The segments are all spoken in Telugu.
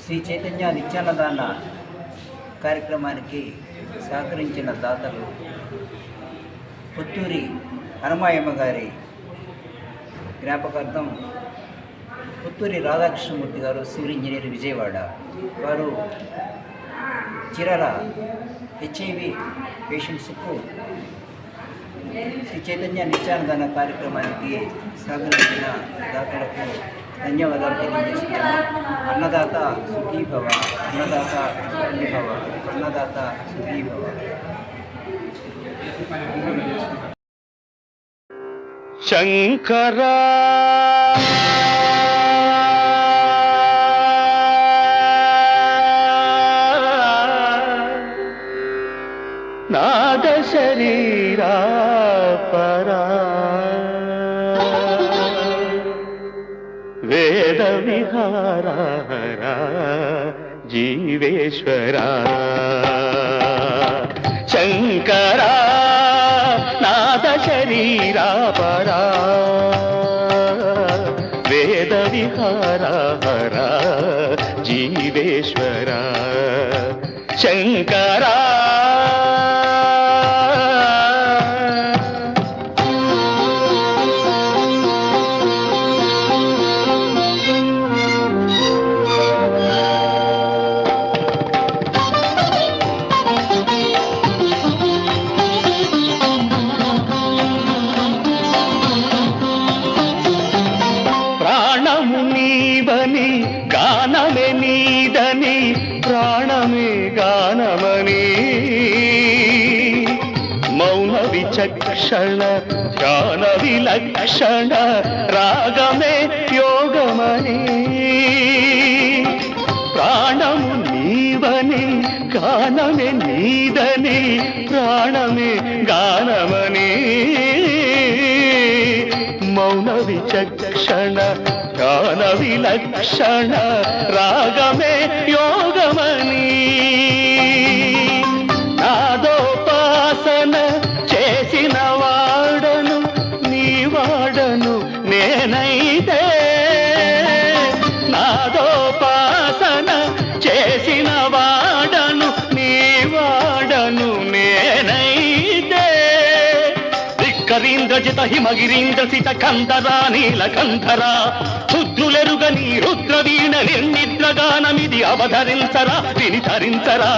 శ్రీ చైతన్య నిత్యాన్నదాన కార్యక్రమానికి సహకరించిన దాతలు పుత్తూరి హనుమాయమ్మ గారి జ్ఞాపకార్థం పుత్తూరి రాధాకృష్ణమూర్తి గారు సివిల్ ఇంజనీర్ విజయవాడ వారు చీరాల హెచ్ఐవి పేషెంట్స్కు శ్రీ చైతన్య నిత్యాన్నదాన కార్యక్రమానికి సహకరించిన దాతలకు ధన్యవాదాలు తెలియజేస్తున్నాను. అన్నదాత సుఖీ భవ, అన్నదాత సుఖీ భవ, అన్నదాత సుఖీ భవ. శంకరా నాద శరీరా పరా వేద విహారా జీవేశ్వరా శంకరా నాద శరీరా పరా వేద విహారా జీవేశ్వరా శంకరా గానమే నీదని ప్రాణమే గానమని మౌన విచక్షణ ధ్యాన విలక్షణ రాగమే యోగమని ప్రాణము నీవని గానమే నీదని ప్రాణమే గానమని మౌన విచక్షణ ధ్యాన విలక్షణ రాగమే యోగమని నాదోపాసన చేసిన వాడను నీ వాడను నేనైతే నాదోపాసన చేసిన వాడను నీ వాడను నేనైతే ధిక్కరీంద్రజిత హిమగిరీంద్ర సిత కంధరా నీలకంధరా రుద్రులెరుగని రుద్రవీణ నిర్నిద్రగానమిది అవధరించరా వినిధరించరా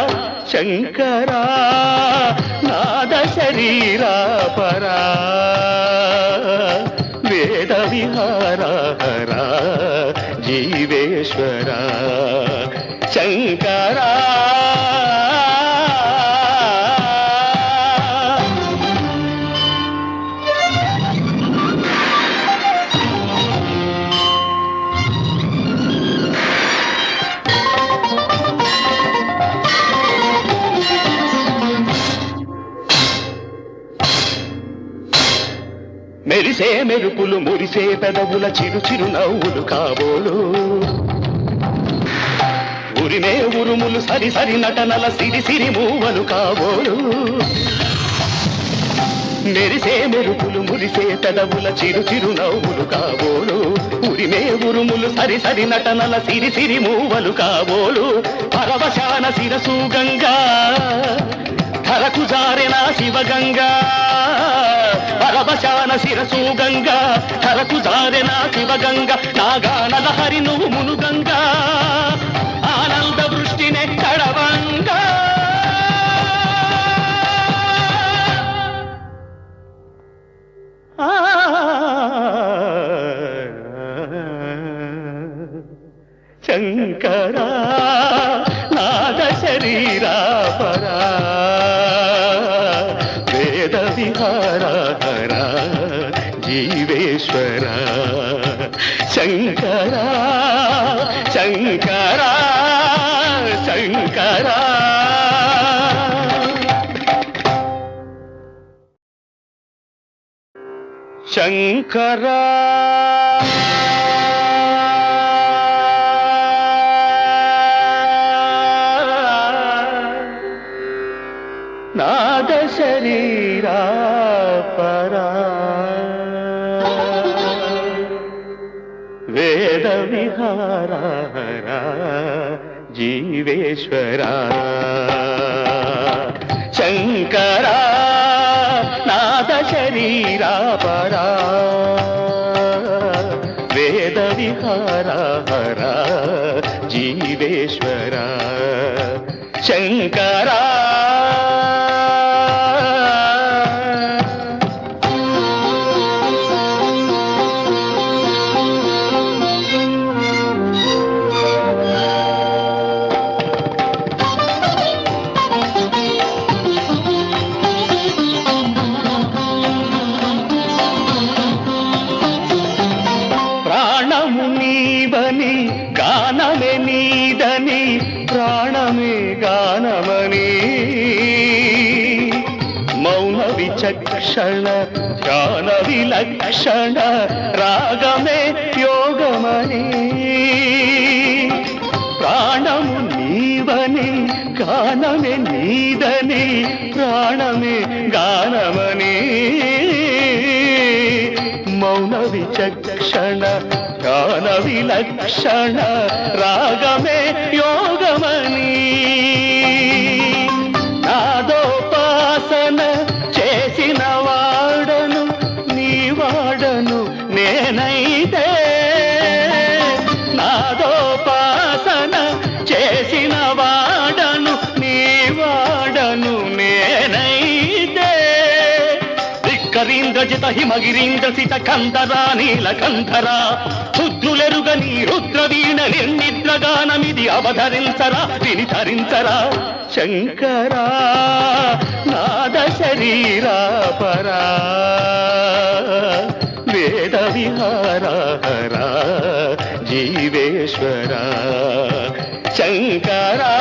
శంకరా నాద శరీరా పరా వేద విహారా జీవేశ్వరా శంకరా మెరిసే మెరుపులు మురిసే పెదవుల చిరు చిరు నవ్వులు కాబోలు ఉరిమే ఉరుములు సరి సరి నటనల సిరి సిరి మూవలు కాబోలు మెరిసే మెరుపులు మురిసే పెదవుల చిరు చిరు నవ్వులు కాబోలు ఉరిమే ఉరుములు సరి సరి నటనల సిరి సిరి మూవలు కాబోలు పరవశాన శిరసు గంగా ధరకు జారెనా శివగంగా పరవశాన శిరసు గంగా ధరకు జారెనా శివగంగా నాగానల హరి నువ్వు మునుగంగా ఆనంద వృష్టినే కడవంగా శంకరా నాద శరీరా పరా వేద విహారా జీవేశ్వరా శంకరా శంకరా శంకరా శంకరా నాద శరీరా పరా వేద విహారా జీవేశ్వరా శంకరా నాద శరీరా పరా వేద విహారా హరా జీవేశ్వరా శంకరా నీవని గానమే నీదని ప్రాణమే గానమని మౌన విచక్షణ ధ్యాన విలక్షణ రాగమే యోగమని ప్రాణము నీవని గానమే నీదని ప్రాణమే గానమని మౌన విచక్షణ ధ్యాన విలక్షణ రాగమే యోగమని నాదోపాసన చేసిన వాడను నీ వాడను నేనైతే నాదోపాసన చేసిన వాడను నీ వాడను నేనైతే ధిక్కరీంద్రజిత హిమగిరీంద్ర సిత కంధరా నీలకంధరా రుద్రులెరుగ నీ రుద్రవీణ నిర్నిద్రగానమిది అవధరించరా వినిధరించరా శంకరా నాద శరీరా పరా వేద విహారా హరా జీవేశ్వరా శంకరా